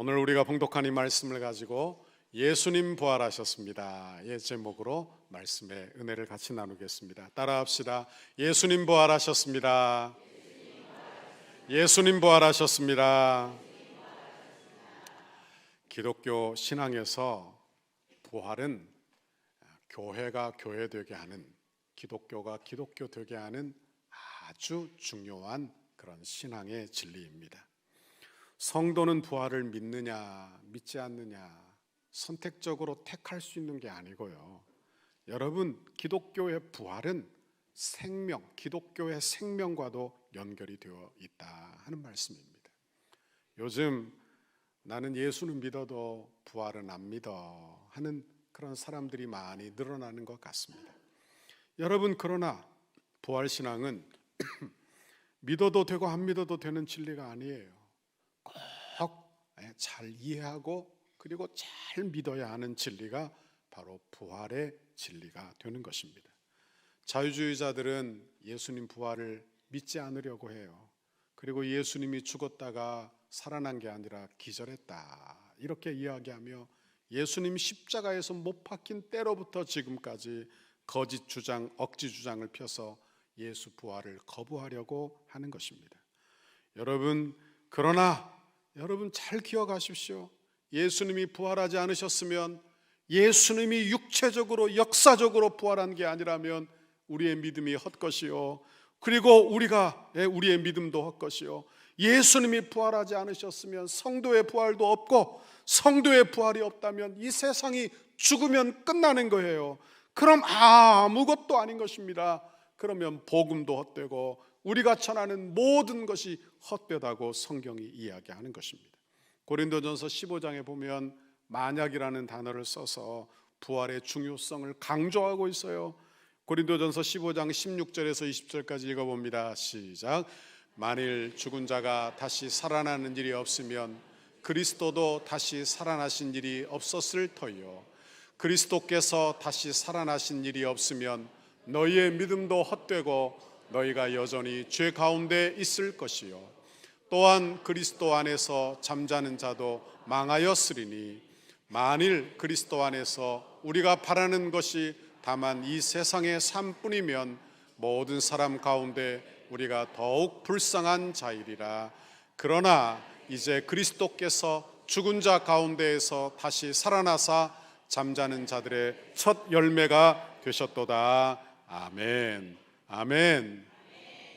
오늘 우리가 봉독한 이 말씀을 가지고 예수님 부활하셨습니다 의 제목으로 말씀의 은혜를 같이 나누겠습니다. 따라합시다. 예수님 부활하셨습니다. 예수님 부활하셨습니다. 기독교 신앙에서 부활은 교회가 교회되게 하는, 기독교가 기독교 되게 하는 아주 중요한 그런 신앙의 진리입니다. 성도는 부활을 믿느냐 믿지 않느냐 선택적으로 택할 수 있는 게 아니고요. 여러분, 기독교의 부활은 생명, 기독교의 생명과도 연결이 되어 있다 하는 말씀입니다. 요즘 나는 예수는 믿어도 부활은 안 믿어 하는 그런 사람들이 많이 늘어나는 것 같습니다. 여러분, 그러나 부활신앙은 믿어도 되고 안 믿어도 되는 진리가 아니에요. 꼭 잘 이해하고 그리고 잘 믿어야 하는 진리가 바로 부활의 진리가 되는 것입니다. 자유주의자들은 예수님 부활을 믿지 않으려고 해요. 그리고 예수님이 죽었다가 살아난 게 아니라 기절했다 이렇게 이야기하며 예수님 십자가에서 못 박힌 때로부터 지금까지 거짓 주장, 억지 주장을 펴서 예수 부활을 거부하려고 하는 것입니다. 여러분, 그러나 여러분 잘 기억하십시오. 예수님이 부활하지 않으셨으면, 예수님이 육체적으로 역사적으로 부활한 게 아니라면 우리의 믿음이 헛것이요, 그리고 우리의 믿음도 헛것이요, 예수님이 부활하지 않으셨으면 성도의 부활도 없고, 성도의 부활이 없다면 이 세상이 죽으면 끝나는 거예요. 그럼 아무것도 아닌 것입니다. 그러면 복음도 헛되고 우리가 전하는 모든 것이 헛되다고 성경이 이야기하는 것입니다. 고린도전서 15장에 보면 만약이라는 단어를 써서 부활의 중요성을 강조하고 있어요. 고린도전서 15장 16절에서 20절까지 읽어봅니다. 시작. 만일 죽은 자가 다시 살아나는 일이 없으면 그리스도도 다시 살아나신 일이 없었을 터이요, 그리스도께서 다시 살아나신 일이 없으면 너희의 믿음도 헛되고 너희가 여전히 죄 가운데 있을 것이요, 또한 그리스도 안에서 잠자는 자도 망하였으리니 만일 그리스도 안에서 우리가 바라는 것이 다만 이 세상의 삶뿐이면 모든 사람 가운데 우리가 더욱 불쌍한 자이리라. 그러나 이제 그리스도께서 죽은 자 가운데에서 다시 살아나사 잠자는 자들의 첫 열매가 되셨도다. 아멘. 아멘.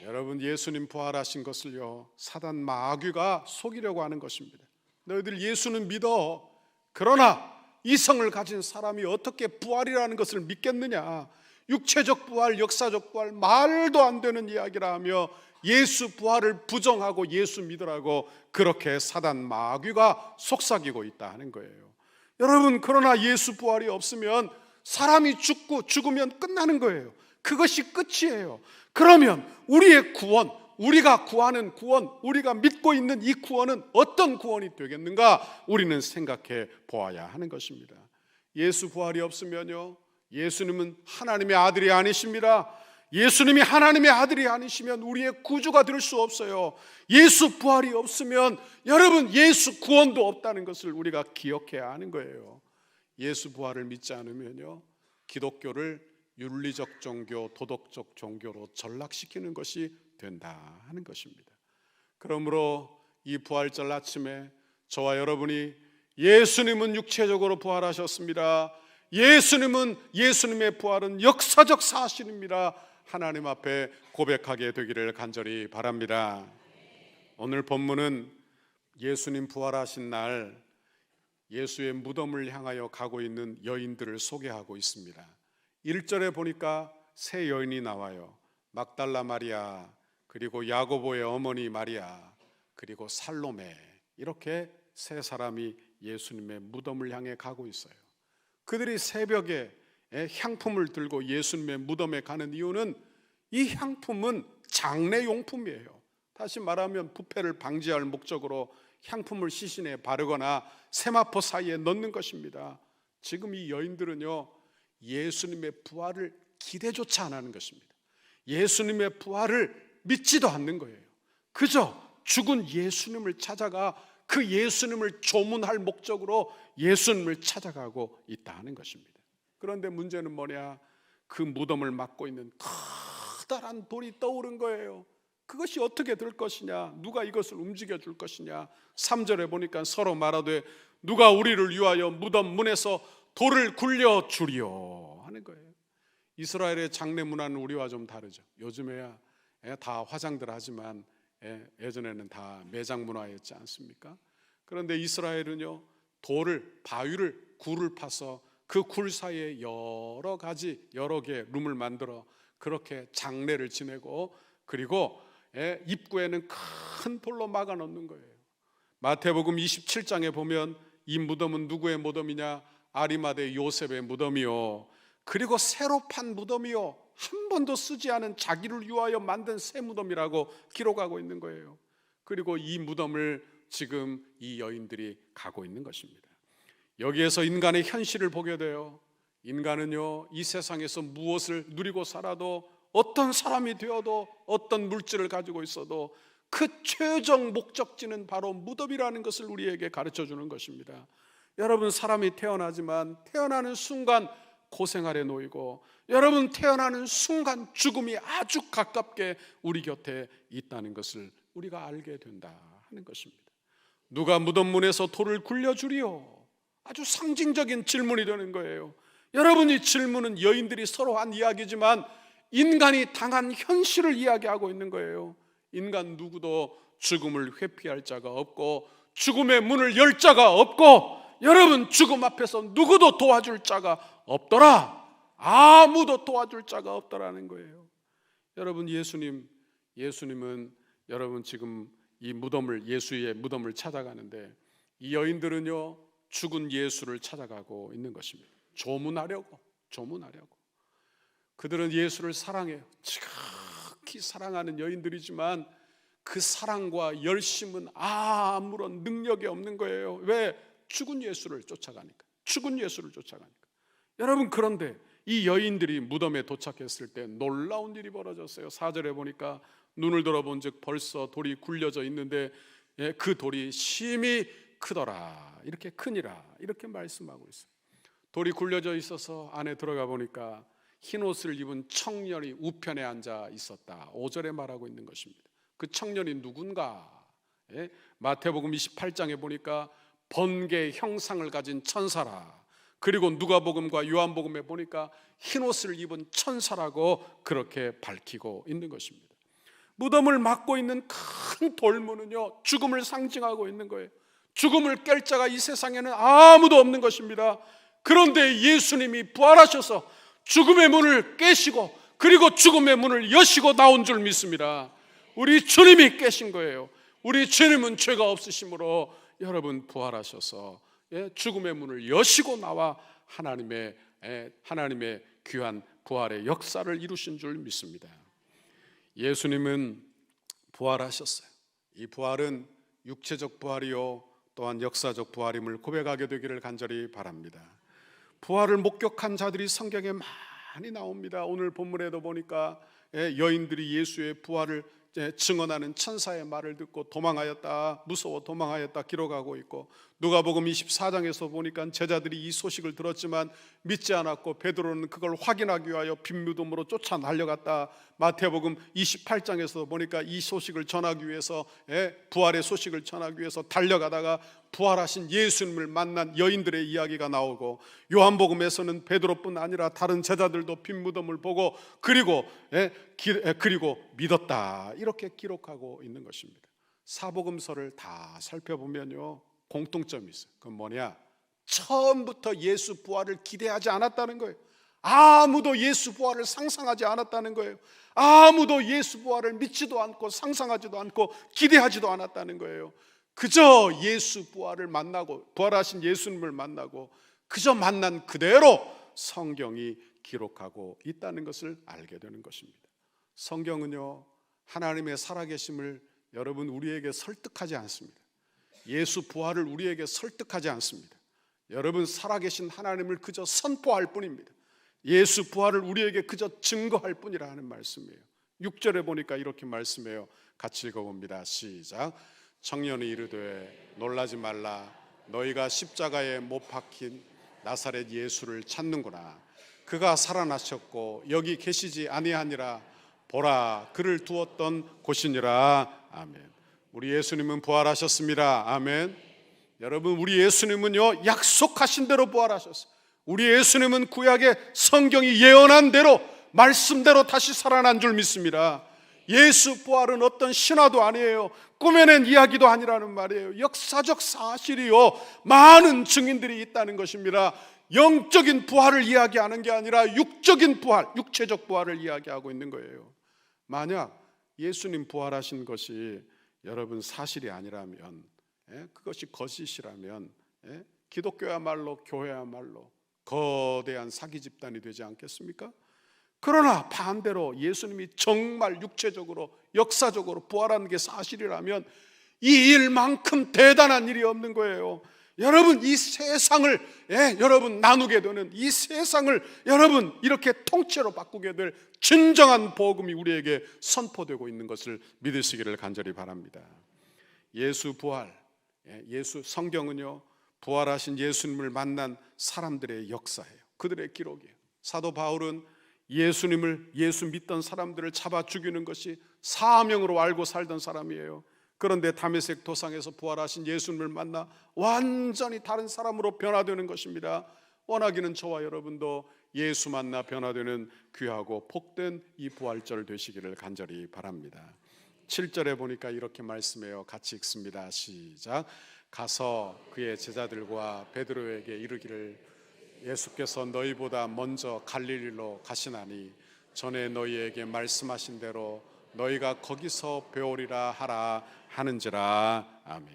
여러분, 예수님 부활하신 것을요, 사단 마귀가 속이려고 하는 것입니다. 너희들 예수는 믿어. 그러나 이성을 가진 사람이 어떻게 부활이라는 것을 믿겠느냐, 육체적 부활, 역사적 부활, 말도 안 되는 이야기라 하며 예수 부활을 부정하고 예수 믿으라고 그렇게 사단 마귀가 속삭이고 있다 하는 거예요. 여러분, 그러나 예수 부활이 없으면 사람이 죽으면 끝나는 거예요. 그것이 끝이에요. 그러면 우리의 구원, 우리가 구하는 구원, 우리가 믿고 있는 이 구원은 어떤 구원이 되겠는가 우리는 생각해 보아야 하는 것입니다. 예수 부활이 없으면요, 예수님은 하나님의 아들이 아니십니다. 예수님이 하나님의 아들이 아니시면 우리의 구주가 될 수 없어요. 예수 부활이 없으면 여러분 예수 구원도 없다는 것을 우리가 기억해야 하는 거예요. 예수 부활을 믿지 않으면요, 기독교를 윤리적 종교, 도덕적 종교로 전락시키는 것이 된다 하는 것입니다. 그러므로 이 부활절 아침에 저와 여러분이 예수님은 육체적으로 부활하셨습니다, 예수님의 부활은 역사적 사실입니다, 하나님 앞에 고백하게 되기를 간절히 바랍니다. 오늘 본문은 예수님 부활하신 날 예수의 무덤을 향하여 가고 있는 여인들을 소개하고 있습니다. 1절에 보니까 세 여인이 나와요. 막달라 마리아, 그리고 야고보의 어머니 마리아, 그리고 살로메, 이렇게 세 사람이 예수님의 무덤을 향해 가고 있어요. 그들이 새벽에 향품을 들고 예수님의 무덤에 가는 이유는 이 향품은 장례용품이에요. 다시 말하면 부패를 방지할 목적으로 향품을 시신에 바르거나 세마포 사이에 넣는 것입니다. 지금 이 여인들은요, 예수님의 부활을 기대조차 안 하는 것입니다. 예수님의 부활을 믿지도 않는 거예요. 그저 죽은 예수님을 찾아가 그 예수님을 조문할 목적으로 예수님을 찾아가고 있다 하는 것입니다. 그런데 문제는 뭐냐? 그 무덤을 막고 있는 커다란 돌이 떠오른 거예요. 그것이 어떻게 될 것이냐? 누가 이것을 움직여 줄 것이냐? 3절에 보니까 서로 말하되 누가 우리를 위하여 무덤 문에서 돌을 굴려 주리요 하는 거예요. 이스라엘의 장례 문화는 우리와 좀 다르죠. 요즘에야 다 화장들 하지만 예전에는 다 매장 문화였지 않습니까? 그런데 이스라엘은요, 바위를 굴을 파서 그 굴 사이에 여러 개 룸을 만들어 그렇게 장례를 지내고, 그리고 입구에는 큰 돌로 막아 놓는 거예요. 마태복음 27장에 보면 이 무덤은 누구의 무덤이냐? 아리마대 요셉의 무덤이요, 그리고 새로 판 무덤이요, 한 번도 쓰지 않은 자기를 위하여 만든 새 무덤이라고 기록하고 있는 거예요. 그리고 이 무덤을 지금 이 여인들이 가고 있는 것입니다. 여기에서 인간의 현실을 보게 돼요. 인간은요, 이 세상에서 무엇을 누리고 살아도, 어떤 사람이 되어도, 어떤 물질을 가지고 있어도 그 최종 목적지는 바로 무덤이라는 것을 우리에게 가르쳐 주는 것입니다. 여러분, 사람이 태어나지만 태어나는 순간 고생 아래 놓이고, 여러분 태어나는 순간 죽음이 아주 가깝게 우리 곁에 있다는 것을 우리가 알게 된다 하는 것입니다. 누가 무덤 문에서 돌을 굴려주리요? 아주 상징적인 질문이 되는 거예요. 여러분, 이 질문은 여인들이 서로 한 이야기지만 인간이 당한 현실을 이야기하고 있는 거예요. 인간 누구도 죽음을 회피할 자가 없고, 죽음의 문을 열 자가 없고, 여러분 죽음 앞에서 누구도 도와줄 자가 없더라. 아무도 도와줄 자가 없더라는 거예요. 여러분, 예수님은 여러분 지금 이 무덤을, 예수의 무덤을 찾아가는데, 이 여인들은요, 죽은 예수를 찾아가고 있는 것입니다. 조문하려고. 그들은 예수를 사랑해요. 지극히 사랑하는 여인들이지만 그 사랑과 열심은 아무런 능력이 없는 거예요. 왜? 죽은 예수를 쫓아가니까. 여러분, 그런데 이 여인들이 무덤에 도착했을 때 놀라운 일이 벌어졌어요. 4절에 보니까 눈을 들어본 즉 벌써 돌이 굴려져 있는데 그 돌이 심히 크더라. 이렇게 크니라. 이렇게 말씀하고 있어요. 돌이 굴려져 있어서 안에 들어가 보니까 흰옷을 입은 청년이 우편에 앉아 있었다. 5절에 말하고 있는 것입니다. 그 청년이 누군가? 마태복음 28장에 보니까 번개 형상을 가진 천사라. 그리고 누가복음과 요한복음에 보니까 흰옷을 입은 천사라고 그렇게 밝히고 있는 것입니다. 무덤을 막고 있는 큰 돌문은요, 죽음을 상징하고 있는 거예요. 죽음을 깰 자가 이 세상에는 아무도 없는 것입니다. 그런데 예수님이 부활하셔서 죽음의 문을 깨시고, 그리고 죽음의 문을 여시고 나온 줄 믿습니다. 우리 주님이 깨신 거예요. 우리 주님은 죄가 없으심으로 여러분 부활하셔서 죽음의 문을 여시고 나와 하나님의 귀한 부활의 역사를 이루신 줄 믿습니다. 예수님은 부활하셨어요. 이 부활은 육체적 부활이요 또한 역사적 부활임을 고백하게 되기를 간절히 바랍니다. 부활을 목격한 자들이 성경에 많이 나옵니다. 오늘 본문에도 보니까 여인들이 예수의 부활을 증언하는 천사의 말을 듣고 도망하였다, 무서워 도망하였다 기록하고 있고, 누가복음 24장에서 보니까 제자들이 이 소식을 들었지만 믿지 않았고 베드로는 그걸 확인하기 위하여 빈무덤으로 쫓아 달려갔다. 마태복음 28장에서 보니까 이 소식을 전하기 위해서, 부활의 소식을 전하기 위해서 달려가다가 부활하신 예수님을 만난 여인들의 이야기가 나오고, 요한복음에서는 베드로뿐 아니라 다른 제자들도 빈무덤을 보고 그리고 믿었다 이렇게 기록하고 있는 것입니다. 사복음서를 다 살펴보면요, 공통점이 있어요. 그건 뭐냐? 처음부터 예수 부활을 기대하지 않았다는 거예요. 아무도 예수 부활을 상상하지 않았다는 거예요. 아무도 예수 부활을 믿지도 않고 상상하지도 않고 기대하지도 않았다는 거예요. 그저 예수 부활을 만나고, 부활하신 예수님을 만나고 그저 만난 그대로 성경이 기록하고 있다는 것을 알게 되는 것입니다. 성경은요, 하나님의 살아계심을 여러분 우리에게 설득하지 않습니다. 예수 부활을 우리에게 설득하지 않습니다. 여러분, 살아계신 하나님을 그저 선포할 뿐입니다. 예수 부활을 우리에게 그저 증거할 뿐이라 하는 말씀이에요. 6절에 보니까 이렇게 말씀해요. 같이 읽어봅니다. 시작. 청년이 이르되 놀라지 말라. 너희가 십자가에 못 박힌 나사렛 예수를 찾는구나. 그가 살아나셨고 여기 계시지 아니하니라. 보라, 그를 두었던 곳이니라. 아멘. 우리 예수님은 부활하셨습니다. 아멘. 여러분, 우리 예수님은요, 약속하신 대로 부활하셨어요. 우리 예수님은 구약의 성경이 예언한 대로, 말씀대로 다시 살아난 줄 믿습니다. 예수 부활은 어떤 신화도 아니에요. 꾸며낸 이야기도 아니라는 말이에요. 역사적 사실이요, 많은 증인들이 있다는 것입니다. 영적인 부활을 이야기하는 게 아니라 육적인 부활, 육체적 부활을 이야기하고 있는 거예요. 만약 예수님 부활하신 것이 여러분 사실이 아니라면, 그것이 거짓이라면, 기독교야말로 교회야말로 거대한 사기 집단이 되지 않겠습니까? 그러나 반대로 예수님이 정말 육체적으로 역사적으로 부활하는 게 사실이라면 이 일만큼 대단한 일이 없는 거예요. 여러분, 이 세상을 여러분 나누게 되는, 이 세상을 여러분 이렇게 통째로 바꾸게 될 진정한 복음이 우리에게 선포되고 있는 것을 믿으시기를 간절히 바랍니다. 예수 부활, 예수 성경은요, 부활하신 예수님을 만난 사람들의 역사예요. 그들의 기록이에요. 사도 바울은 예수 믿던 사람들을 잡아 죽이는 것이 사명으로 알고 살던 사람이에요. 그런데 다메섹 도상에서 부활하신 예수님을 만나 완전히 다른 사람으로 변화되는 것입니다. 원하기는 저와 여러분도 예수 만나 변화되는 귀하고 복된 이 부활절 되시기를 간절히 바랍니다. 7절에 보니까 이렇게 말씀해요. 같이 읽습니다. 시작. 가서 그의 제자들과 베드로에게 이르기를 예수께서 너희보다 먼저 갈릴리로 가시나니 전에 너희에게 말씀하신 대로 너희가 거기서 배우리라 하라 하는지라. 아멘.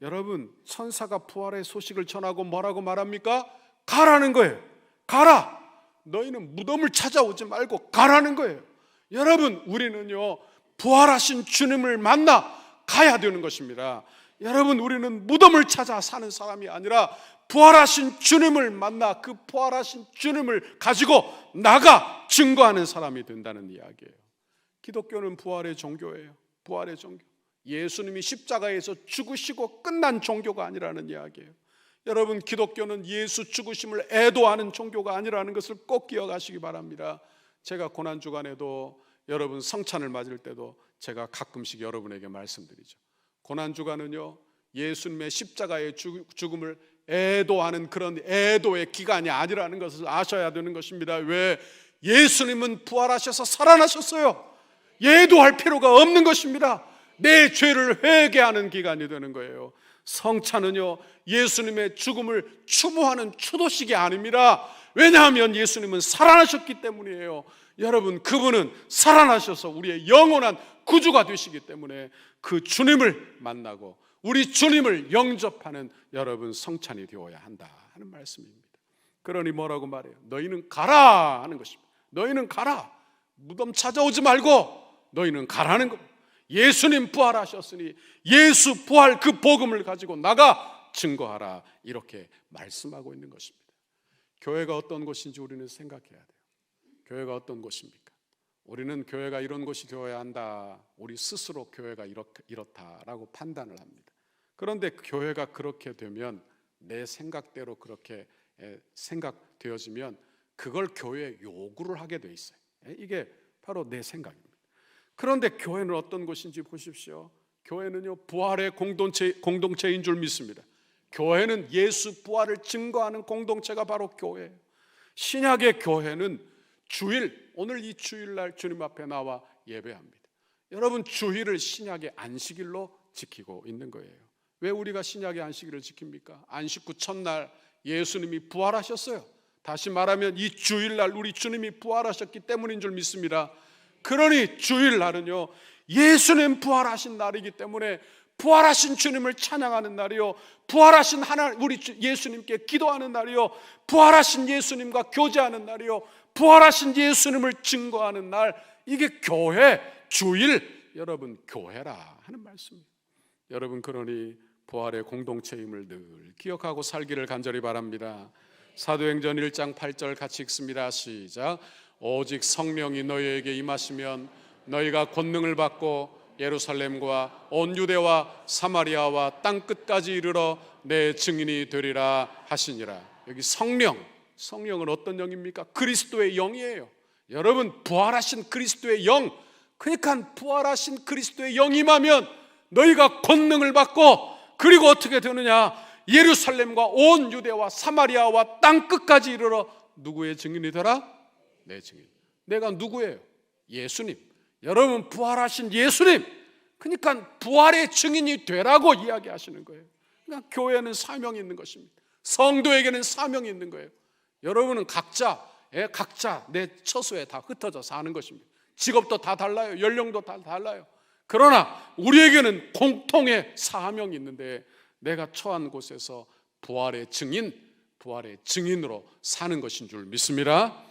여러분, 천사가 부활의 소식을 전하고 뭐라고 말합니까? 가라는 거예요. 가라. 너희는 무덤을 찾아오지 말고 가라는 거예요. 여러분, 우리는요, 부활하신 주님을 만나 가야 되는 것입니다. 여러분, 우리는 무덤을 찾아 사는 사람이 아니라 부활하신 주님을 만나 그 부활하신 주님을 가지고 나가 증거하는 사람이 된다는 이야기예요. 기독교는 부활의 종교예요. 부활의 종교. 예수님이 십자가에서 죽으시고 끝난 종교가 아니라는 이야기예요. 여러분, 기독교는 예수 죽으심을 애도하는 종교가 아니라는 것을 꼭 기억하시기 바랍니다. 제가 고난주간에도 여러분 성찬을 맞을 때도 제가 가끔씩 여러분에게 말씀드리죠. 고난주간은요, 예수님의 십자가의 죽음을 애도하는 그런 애도의 기간이 아니라는 것을 아셔야 되는 것입니다. 왜? 예수님은 부활하셔서 살아나셨어요. 애도할 필요가 없는 것입니다. 내 죄를 회개하는 기간이 되는 거예요. 성찬은요, 예수님의 죽음을 추모하는 추도식이 아닙니다. 왜냐하면 예수님은 살아나셨기 때문이에요. 여러분, 그분은 살아나셔서 우리의 영원한 구주가 되시기 때문에 그 주님을 만나고 우리 주님을 영접하는 여러분 성찬이 되어야 한다 하는 말씀입니다. 그러니 뭐라고 말해요? 너희는 가라 하는 것입니다. 너희는 가라. 무덤 찾아오지 말고 너희는 가라는 겁니다. 예수님 부활하셨으니 예수 부활 그 복음을 가지고 나가 증거하라, 이렇게 말씀하고 있는 것입니다. 교회가 어떤 곳인지 우리는 생각해야 돼요. 교회가 어떤 곳입니까? 우리는 교회가 이런 곳이 되어야 한다, 우리 스스로 교회가 이렇다라고 판단을 합니다. 그런데 교회가 그렇게 되면, 내 생각대로 그렇게 생각되어지면 그걸 교회에 요구를 하게 돼 있어요. 이게 바로 내 생각입니다. 그런데 교회는 어떤 곳인지 보십시오. 교회는요, 부활의 공동체인 줄 믿습니다. 교회는 예수 부활을 증거하는 공동체가 바로 교회예요. 신약의 교회는 주일, 오늘 이 주일날 주님 앞에 나와 예배합니다. 여러분, 주일을 신약의 안식일로 지키고 있는 거예요. 왜 우리가 신약의 안식일을 지킵니까? 안식 후 첫날 예수님이 부활하셨어요. 다시 말하면 이 주일날 우리 주님이 부활하셨기 때문인 줄 믿습니다. 그러니 주일날은요, 예수님 부활하신 날이기 때문에 부활하신 주님을 찬양하는 날이요, 부활하신 하나님 우리 예수님께 기도하는 날이요, 부활하신 예수님과 교제하는 날이요, 부활하신 예수님을 증거하는 날, 이게 교회, 주일, 여러분 교회라 하는 말씀입니다. 여러분, 그러니 부활의 공동체임을 늘 기억하고 살기를 간절히 바랍니다. 사도행전 1장 8절 같이 읽습니다. 시작. 오직 성령이 너희에게 임하시면 너희가 권능을 받고 예루살렘과 온 유대와 사마리아와 땅 끝까지 이르러 내 증인이 되리라 하시니라. 여기 성령은 어떤 영입니까? 그리스도의 영이에요. 여러분, 부활하신 그리스도의 영, 그러니까 부활하신 그리스도의 영이 임하면 너희가 권능을 받고, 그리고 어떻게 되느냐? 예루살렘과 온 유대와 사마리아와 땅 끝까지 이르러 누구의 증인이 되라? 내 증인. 내가 누구예요? 예수님. 여러분, 부활하신 예수님. 그러니까 부활의 증인이 되라고 이야기하시는 거예요. 그러니까 교회는 사명이 있는 것입니다. 성도에게는 사명이 있는 거예요. 여러분은 각자 내 처소에 다 흩어져 사는 것입니다. 직업도 다 달라요. 연령도 다 달라요. 그러나 우리에게는 공통의 사명이 있는데, 내가 처한 곳에서 부활의 증인으로 사는 것인 줄 믿습니다.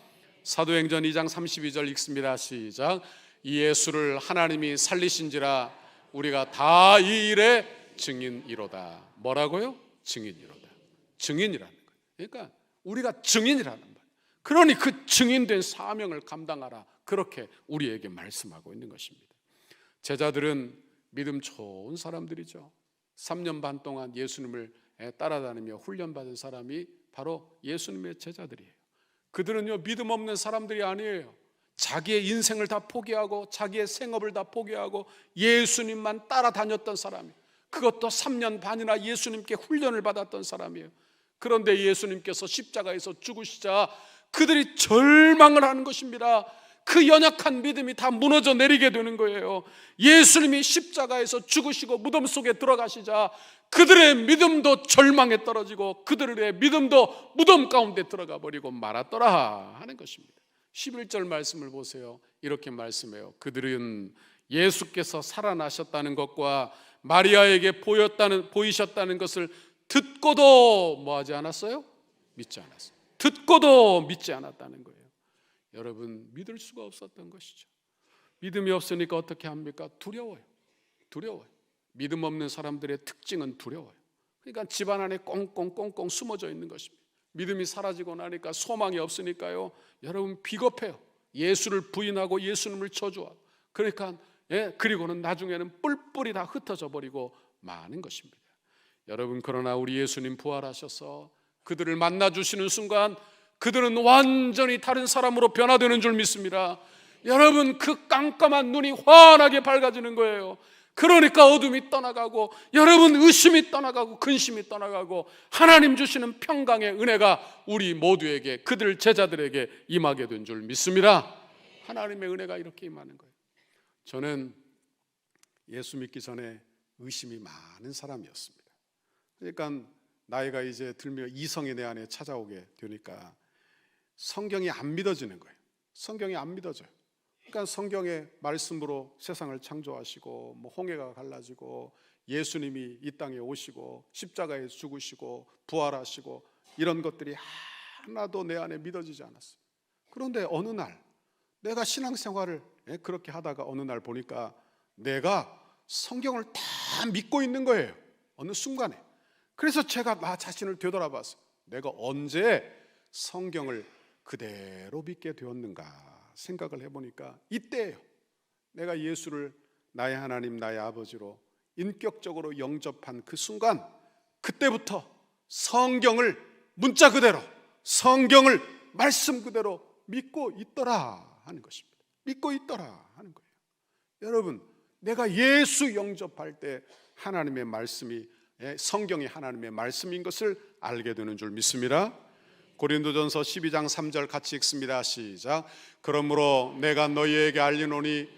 사도행전 2장 32절 읽습니다. 시작. 이 예수를 하나님이 살리신지라 우리가 다 이 일의 증인이로다. 뭐라고요? 증인이로다. 증인이라는 거예요. 그러니까 우리가 증인이라는 거예요. 그러니 그 증인된 사명을 감당하라, 그렇게 우리에게 말씀하고 있는 것입니다. 제자들은 믿음 좋은 사람들이죠. 3년 반 동안 예수님을 따라다니며 훈련받은 사람이 바로 예수님의 제자들이에요. 그들은요, 믿음 없는 사람들이 아니에요. 자기의 인생을 다 포기하고 자기의 생업을 다 포기하고 예수님만 따라다녔던 사람이에요. 그것도 3년 반이나 예수님께 훈련을 받았던 사람이에요. 그런데 예수님께서 십자가에서 죽으시자 그들이 절망을 하는 것입니다. 그 연약한 믿음이 다 무너져 내리게 되는 거예요. 예수님이 십자가에서 죽으시고 무덤 속에 들어가시자 그들의 믿음도 절망에 떨어지고 그들의 믿음도 무덤 가운데 들어가 버리고 말았더라 하는 것입니다. 11절 말씀을 보세요. 이렇게 말씀해요. 그들은 예수께서 살아나셨다는 것과 마리아에게 보이셨다는 것을 듣고도 뭐하지 않았어요? 믿지 않았어요. 듣고도 믿지 않았다는 거예요. 여러분, 믿을 수가 없었던 것이죠. 믿음이 없으니까 어떻게 합니까? 두려워요. 믿음 없는 사람들의 특징은 두려워요. 그러니까 집안 안에 꽁꽁 숨어져 있는 것입니다. 믿음이 사라지고 나니까 소망이 없으니까요, 여러분 비겁해요. 예수를 부인하고 예수님을 저주하고, 그러니까 그리고는 나중에는 뿔뿔이 다 흩어져 버리고 마는 것입니다. 여러분, 그러나 우리 예수님 부활하셔서 그들을 만나주시는 순간 그들은 완전히 다른 사람으로 변화되는 줄 믿습니다. 여러분, 그 깜깜한 눈이 환하게 밝아지는 거예요. 그러니까 어둠이 떠나가고, 여러분 의심이 떠나가고 근심이 떠나가고, 하나님 주시는 평강의 은혜가 우리 모두에게, 그들 제자들에게 임하게 된 줄 믿습니다. 하나님의 은혜가 이렇게 임하는 거예요. 저는 예수 믿기 전에 의심이 많은 사람이었습니다. 그러니까 나이가 이제 들며 이성이 내 안에 찾아오게 되니까 성경이 안 믿어지는 거예요. 성경이 안 믿어져요. 그러니까 성경의 말씀으로 세상을 창조하시고, 뭐 홍해가 갈라지고, 예수님이 이 땅에 오시고 십자가에 죽으시고 부활하시고, 이런 것들이 하나도 내 안에 믿어지지 않았어요. 그런데 어느 날 내가 신앙생활을 그렇게 하다가 어느 날 보니까 내가 성경을 다 믿고 있는 거예요. 어느 순간에. 그래서 제가 나 자신을 되돌아봤어요. 내가 언제 성경을 그대로 믿게 되었는가 생각을 해보니까 이때예요. 내가 예수를 나의 하나님, 나의 아버지로 인격적으로 영접한 그 순간, 그때부터 성경을 문자 그대로, 성경을 말씀 그대로 믿고 있더라 하는 것입니다. 믿고 있더라 하는 거예요. 여러분, 내가 예수 영접할 때 하나님의 말씀이, 성경이 하나님의 말씀인 것을 알게 되는 줄 믿습니다. 고린도전서 12장 3절 같이 읽습니다. 시작. 그러므로 내가 너희에게 알리노니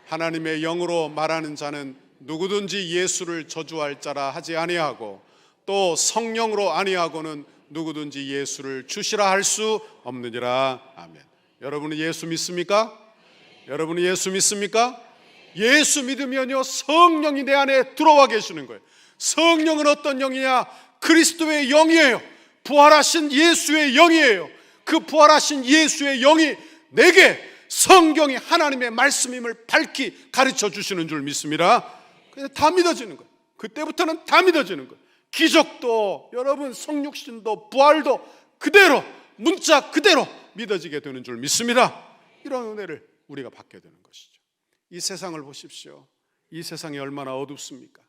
하나님의 영으로 말하는 자는 누구든지 예수를 저주할 자라 하지 아니하고, 또 성령으로 아니하고는 누구든지 예수를 주시라 할 수 없느니라. 아멘. 여러분은 예수 믿습니까? 여러분은 예수 믿습니까? 예수 믿으면요, 성령이 내 안에 들어와 계시는 거예요. 성령은 어떤 영이냐? 그리스도의 영이에요. 부활하신 예수의 영이에요. 그 부활하신 예수의 영이 내게 성경이 하나님의 말씀임을 밝히 가르쳐 주시는 줄 믿습니다. 그냥 다 믿어지는 거예요. 그때부터는 다 믿어지는 거예요. 기적도, 여러분 성육신도 부활도 그대로, 문자 그대로 믿어지게 되는 줄 믿습니다. 이런 은혜를 우리가 받게 되는 것이죠. 이 세상을 보십시오. 이 세상이 얼마나 어둡습니까?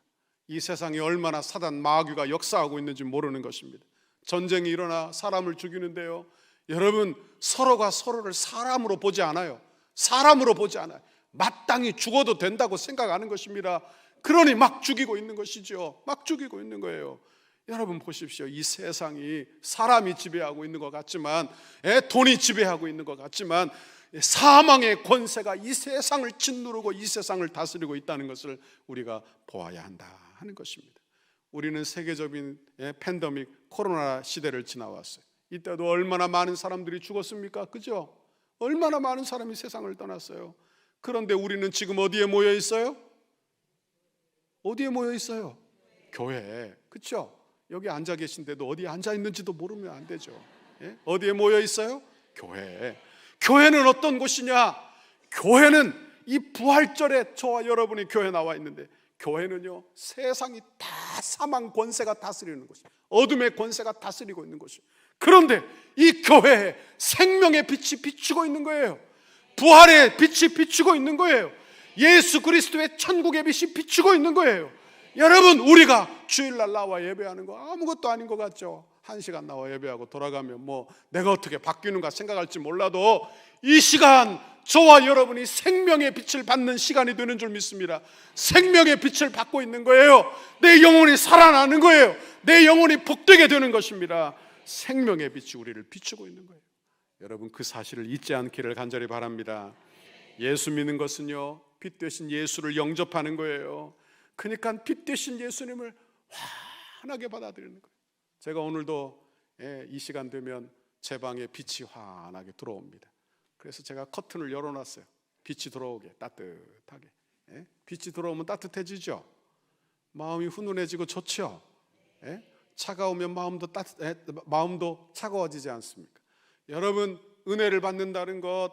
이 세상이 얼마나 사단 마귀가 역사하고 있는지 모르는 것입니다. 전쟁이 일어나 사람을 죽이는데요, 여러분, 서로가 서로를 사람으로 보지 않아요. 사람으로 보지 않아요. 마땅히 죽어도 된다고 생각하는 것입니다. 그러니 막 죽이고 있는 것이죠. 막 죽이고 있는 거예요. 여러분 보십시오. 이 세상이 사람이 지배하고 있는 것 같지만, 돈이 지배하고 있는 것 같지만, 사망의 권세가 이 세상을 짓누르고 이 세상을 다스리고 있다는 것을 우리가 보아야 한다 하는 것입니다. 우리는 세계적인 팬데믹 코로나 시대를 지나왔어요. 이때도 얼마나 많은 사람들이 죽었습니까? 그죠? 얼마나 많은 사람이 세상을 떠났어요. 그런데 우리는 지금 어디에 모여 있어요? 어디에 모여 있어요? 교회에. 그렇죠? 여기 앉아 계신데도 어디에 앉아 있는지도 모르면 안 되죠. 어디에 모여 있어요? 교회에. 교회는 어떤 곳이냐? 교회는 이 부활절에 저와 여러분이 교회에 나와 있는데, 교회는요, 세상이 다 사망 권세가 다스리는 곳이에요. 어둠의 권세가 다스리고 있는 곳이에요. 그런데 이 교회에 생명의 빛이 비추고 있는 거예요. 부활의 빛이 비추고 있는 거예요. 예수 그리스도의 천국의 빛이 비추고 있는 거예요. 여러분, 우리가 주일날 나와 예배하는 거 아무것도 아닌 것 같죠? 1시간 나와 예배하고 돌아가면 뭐 내가 어떻게 바뀌는가 생각할지 몰라도, 이 시간 저와 여러분이 생명의 빛을 받는 시간이 되는 줄 믿습니다. 생명의 빛을 받고 있는 거예요. 내 영혼이 살아나는 거예요. 내 영혼이 복되게 되는 것입니다. 생명의 빛이 우리를 비추고 있는 거예요. 여러분, 그 사실을 잊지 않기를 간절히 바랍니다. 예수 믿는 것은요, 빛 되신 예수를 영접하는 거예요. 그러니까 빛 되신 예수님을 환하게 받아들이는 거예요. 제가 오늘도 이 시간 되면 제 방에 빛이 환하게 들어옵니다. 그래서 제가 커튼을 열어놨어요. 빛이 들어오게, 따뜻하게. 빛이 들어오면 따뜻해지죠. 마음이 훈훈해지고 좋죠. 차가우면 마음도 차가워지지 않습니까? 여러분, 은혜를 받는다는 것,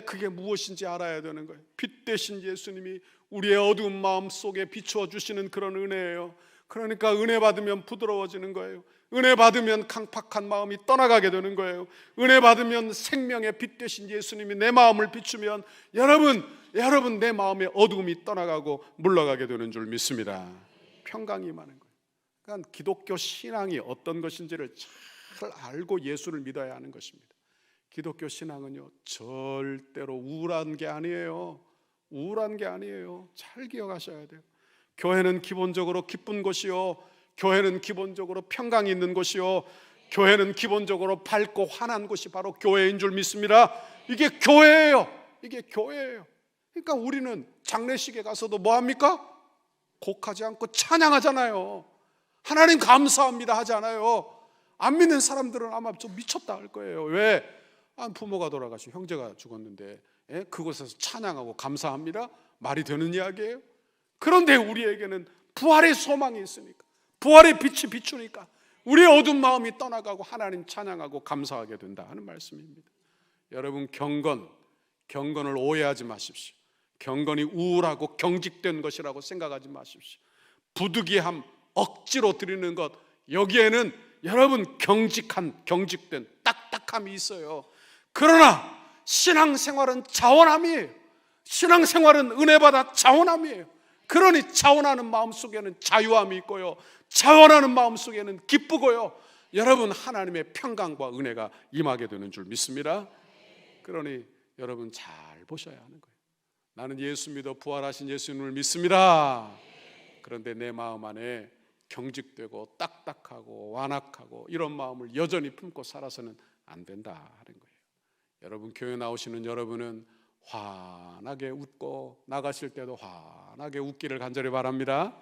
그게 무엇인지 알아야 되는 거예요. 빛 되신 예수님이 우리의 어두운 마음 속에 비추어 주시는 그런 은혜예요. 그러니까 은혜 받으면 부드러워지는 거예요. 은혜 받으면 강팍한 마음이 떠나가게 되는 거예요. 은혜 받으면 생명의 빛 되신 예수님이 내 마음을 비추면 여러분 내 마음의 어두움이 떠나가고 물러가게 되는 줄 믿습니다. 평강이 임하는 거예요. 그러니까 기독교 신앙이 어떤 것인지를 잘 알고 예수를 믿어야 하는 것입니다. 기독교 신앙은요, 절대로 우울한 게 아니에요. 우울한 게 아니에요. 잘 기억하셔야 돼요. 교회는 기본적으로 기쁜 곳이요, 교회는 기본적으로 평강이 있는 곳이요, 교회는 기본적으로 밝고 환한 곳이 바로 교회인 줄 믿습니다. 이게 교회예요. 이게 교회예요. 그러니까 우리는 장례식에 가서도 뭐합니까? 곡하지 않고 찬양하잖아요. 하나님 감사합니다 하지 않아요. 안 믿는 사람들은 아마 좀 미쳤다 할 거예요. 왜? 부모가 돌아가시고 형제가 죽었는데 그곳에서 찬양하고 감사합니다? 말이 되는 이야기예요? 그런데 우리에게는 부활의 소망이 있으니까, 부활의 빛이 비추니까 우리의 어두운 마음이 떠나가고 하나님 찬양하고 감사하게 된다 하는 말씀입니다. 여러분, 경건을 오해하지 마십시오. 경건이 우울하고 경직된 것이라고 생각하지 마십시오. 부득이함, 억지로 드리는 것, 여기에는 여러분 경직된 딱딱함이 있어요. 그러나 신앙생활은 자원함이에요. 신앙생활은 은혜받아 자원함이에요. 그러니 자원하는 마음 속에는 자유함이 있고요, 자원하는 마음 속에는 기쁘고요, 여러분 하나님의 평강과 은혜가 임하게 되는 줄 믿습니다. 그러니 여러분 잘 보셔야 하는 거예요. 나는 예수 믿어 부활하신 예수님을 믿습니다. 그런데 내 마음 안에 경직되고 딱딱하고 완악하고 이런 마음을 여전히 품고 살아서는 안 된다 하는 거예요. 여러분, 교회 나오시는 여러분은 환하게 웃고 나가실 때도 환하게 웃기를 간절히 바랍니다.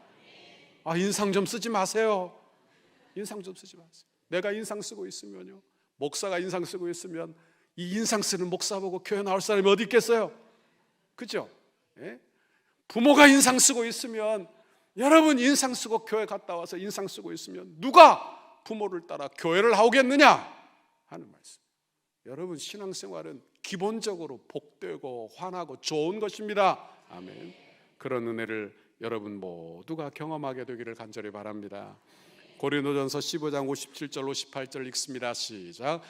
인상 좀 쓰지 마세요. 인상 좀 쓰지 마세요. 내가 인상 쓰고 있으면요, 목사가 인상 쓰고 있으면 이 인상 쓰는 목사 보고 교회 나올 사람이 어디 있겠어요? 그죠? 부모가 인상 쓰고 있으면, 여러분 인상 쓰고 교회 갔다 와서 인상 쓰고 있으면 누가 부모를 따라 교회를 나오겠느냐 하는 말씀. 여러분, 신앙생활은 기본적으로 복되고 환하고 좋은 것입니다. 아멘. 그런 은혜를 여러분 모두가 경험하게 되기를 간절히 바랍니다. 고린도전서 15장 57절 58절 읽습니다. 시작.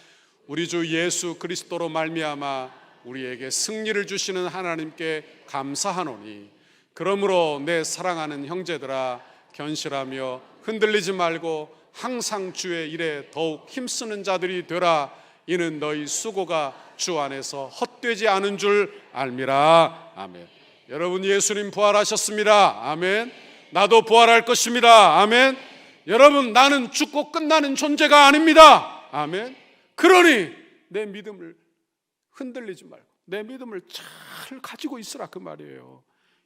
우리 주 예수 그리스도로 말미암아 우리에게 승리를 주시는 하나님께 감사하노니 그러므로 내 사랑하는 형제들아, 견실하며 흔들리지 말고 항상 주의 일에 더욱 힘쓰는 자들이 되라. 이는 너희 수고가 주 안에서 헛되지 않은 줄 알미라. 아멘. 여러분, 예수님 부활하셨습니다. 아멘. 나도 부활할 것입니다. 아멘. 여러분, 나는 죽고 끝나는 존재가 아닙니다. 아멘. 그러니 내 믿음을 흔들리지 말고 내 믿음을 잘 가지고 있으라, 그 말이에요.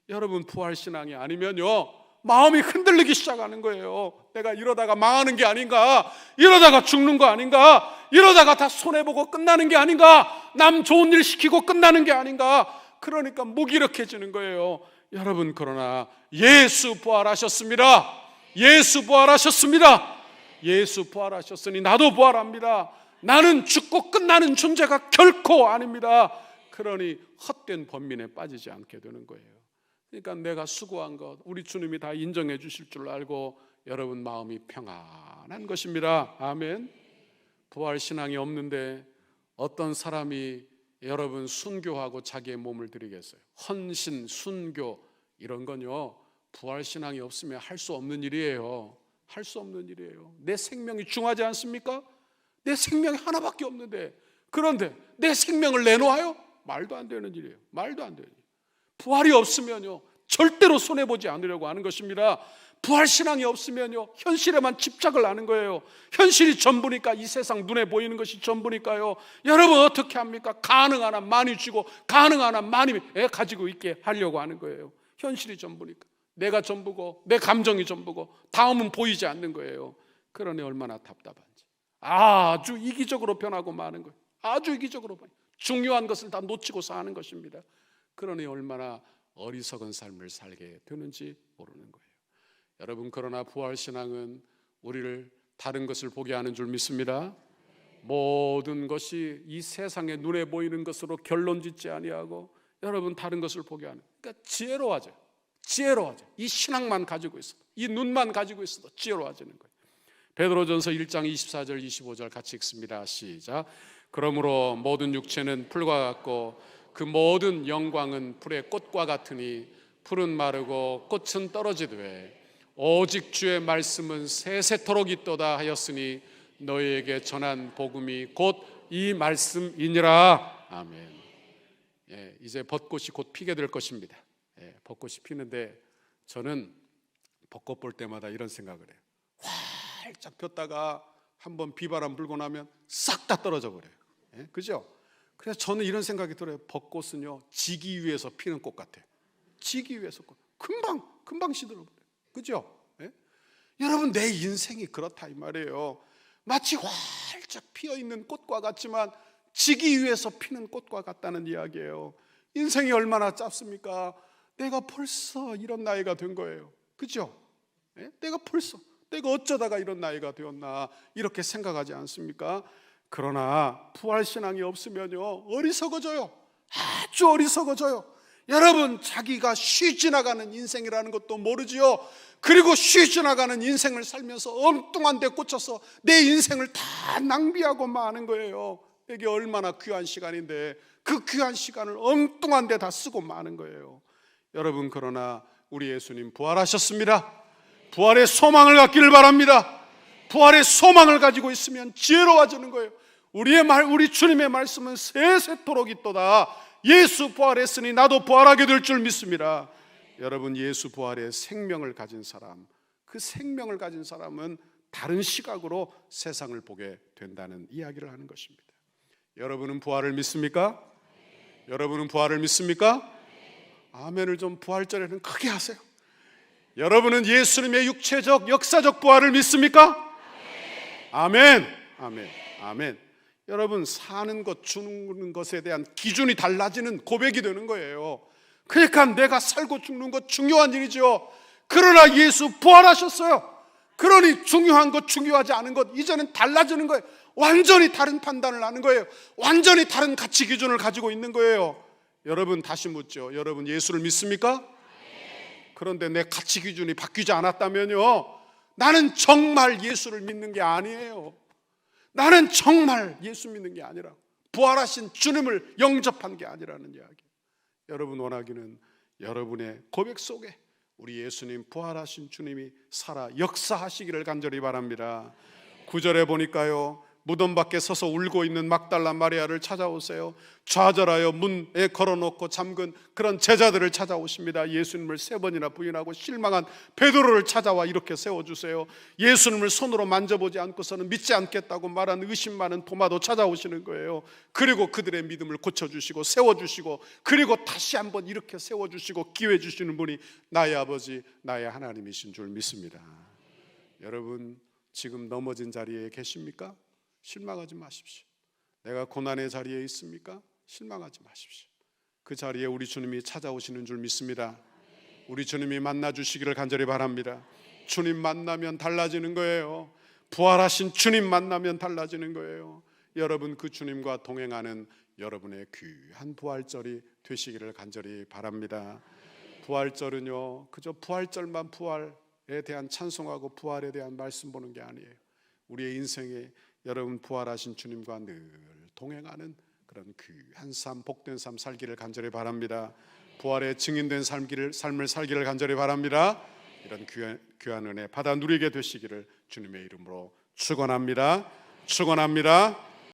여러분, 부활신앙이 아니면요, 마음이 흔들리기 시작하는 거예요. 내가 이러다가 망하는 게 아닌가, 이러다가 죽는 거 아닌가, 이러다가 다 손해보고 끝나는 게 아닌가, 남 좋은 일 시키고 끝나는 게 아닌가. 그러니까 무기력해지는 거예요. 여러분, 그러나 예수 부활하셨습니다. 예수 부활하셨습니다. 예수 부활하셨으니 나도 부활합니다. 나는 죽고 끝나는 존재가 결코 아닙니다. 그러니 헛된 번민에 빠지지 않게 되는 거예요. 그러니까 내가 수고한 것 우리 주님이 다 인정해 주실 줄 알고 여러분 마음이 평안한 것입니다. 아멘. 부활신앙이 없는데 어떤 사람이 여러분 순교하고 자기의 몸을 드리겠어요? 헌신, 순교 이런 건요, 부활신앙이 없으면 할 수 없는 일이에요. 할 수 없는 일이에요. 내 생명이 중하지 않습니까? 내 생명이 하나밖에 없는데, 그런데 내 생명을 내놓아요? 말도 안 되는 일이에요. 말도 안 되는 일. 부활이 없으면요, 절대로 손해보지 않으려고 하는 것입니다. 부활신앙이 없으면요, 현실에만 집착을 하는 거예요. 현실이 전부니까, 이 세상 눈에 보이는 것이 전부니까요. 여러분 어떻게 합니까? 가능한 한 많이 주고 가능한 한 많이 가지고 있게 하려고 하는 거예요. 현실이 전부니까. 내가 전부고 내 감정이 전부고 다음은 보이지 않는 거예요. 그러니 얼마나 답답한지. 아주 이기적으로 변하고 마는 거예요. 아주 이기적으로 변하고 중요한 것을 다 놓치고 사는 것입니다. 그러니 얼마나 어리석은 삶을 살게 되는지 모르는 거예요. 여러분, 그러나 부활신앙은 우리를 다른 것을 보게 하는 줄 믿습니다. 모든 것이 이 세상에 눈에 보이는 것으로 결론 짓지 아니하고 여러분 다른 것을 보게 하는, 그러니까 지혜로워져요. 지혜로워져. 이 신앙만 가지고 있어도, 이 눈만 가지고 있어도 지혜로워지는 거예요. 베드로전서 1장 24절 25절 같이 읽습니다. 시작. 그러므로 모든 육체는 풀과 같고 그 모든 영광은 풀의 꽃과 같으니 풀은 마르고 꽃은 떨어지되 오직 주의 말씀은 세세토록 있도다 하였으니 너희에게 전한 복음이 곧 이 말씀이니라. 아멘. 예, 이제 벚꽃이 곧 피게 될 것입니다. 예, 벚꽃이 피는데 저는 벚꽃 볼 때마다 이런 생각을 해요. 활짝 폈다가 한번 비바람 불고 나면 싹 다 떨어져 버려요. 예, 그죠? 그래서 저는 이런 생각이 들어요. 벚꽃은요, 지기 위해서 피는 꽃 같아요. 지기 위해서 꽃. 금방 시들어버려요. 그죠? 예? 여러분, 내 인생이 그렇다 이 말이에요. 마치 활짝 피어있는 꽃과 같지만 지기 위해서 피는 꽃과 같다는 이야기예요. 인생이 얼마나 짧습니까? 내가 벌써 이런 나이가 된 거예요. 그죠? 예? 내가 어쩌다가 이런 나이가 되었나 이렇게 생각하지 않습니까? 그러나 부활신앙이 없으면요, 어리석어져요. 아주 어리석어져요. 여러분, 자기가 쉬지 나가는 인생이라는 것도 모르지요. 그리고 쉬지 나가는 인생을 살면서 엉뚱한 데 꽂혀서 내 인생을 다 낭비하고 마는 거예요. 이게 얼마나 귀한 시간인데 그 귀한 시간을 엉뚱한 데 다 쓰고 마는 거예요. 여러분, 그러나 우리 예수님 부활하셨습니다. 부활의 소망을 갖기를 바랍니다. 부활의 소망을 가지고 있으면 지혜로워지는 거예요. 우리 주님의 말씀은 세세토록 있도다. 예수 부활했으니 나도 부활하게 될 줄 믿습니다. 여러분, 예수 부활의 생명을 가진 사람, 그 생명을 가진 사람은 다른 시각으로 세상을 보게 된다는 이야기를 하는 것입니다. 여러분은 부활을 믿습니까? 여러분은 부활을 믿습니까? 아멘을 좀 부활절에는 크게 하세요. 여러분은 예수님의 육체적 역사적 부활을 믿습니까? 아멘. 아멘. 아멘. 여러분, 사는 것, 죽는 것에 대한 기준이 달라지는 고백이 되는 거예요. 그러니까 내가 살고 죽는 것 중요한 일이죠. 그러나 예수 부활하셨어요. 그러니 중요한 것, 중요하지 않은 것 이제는 달라지는 거예요. 완전히 다른 판단을 하는 거예요. 완전히 다른 가치 기준을 가지고 있는 거예요. 여러분, 다시 묻죠. 여러분, 예수를 믿습니까? 그런데 내 가치 기준이 바뀌지 않았다면요, 나는 정말 예수를 믿는 게 아니에요. 나는 정말 예수 믿는 게 아니라 부활하신 주님을 영접한 게 아니라는 이야기. 여러분 원하기는 여러분의 고백 속에 우리 예수님, 부활하신 주님이 살아 역사하시기를 간절히 바랍니다. 9절에 보니까요, 무덤 밖에 서서 울고 있는 막달라 마리아를 찾아오세요. 좌절하여 문에 걸어놓고 잠근 그런 제자들을 찾아오십니다. 예수님을 3번이나 부인하고 실망한 베드로를 찾아와 이렇게 세워주세요. 예수님을 손으로 만져보지 않고서는 믿지 않겠다고 말한 의심 많은 도마도 찾아오시는 거예요. 그리고 그들의 믿음을 고쳐주시고 세워주시고, 그리고 다시 한번 이렇게 세워주시고 기회 주시는 분이 나의 아버지, 나의 하나님이신 줄 믿습니다. 여러분, 지금 넘어진 자리에 계십니까? 실망하지 마십시오. 내가 고난의 자리에 있습니까? 실망하지 마십시오. 그 자리에 우리 주님이 찾아오시는 줄 믿습니다. 우리 주님이 만나 주시기를 간절히 바랍니다. 주님 만나면 달라지는 거예요. 부활하신 주님 만나면 달라지는 거예요. 여러분, 그 주님과 동행하는 여러분의 귀한 부활절이 되시기를 간절히 바랍니다. 부활절은요, 그저 부활절만 부활에 대한 찬송하고 부활에 대한 말씀 보는 게 아니에요. 우리의 인생에 여러분 부활하신 주님과 늘 동행하는 그런 귀한 삶, 복된 삶 살기를 간절히 바랍니다. 부활에 증인된 삶을 살기를 간절히 바랍니다. 이런 귀한 은혜 받아 누리게 되시기를 주님의 이름으로 축원합니다. 축원합니다.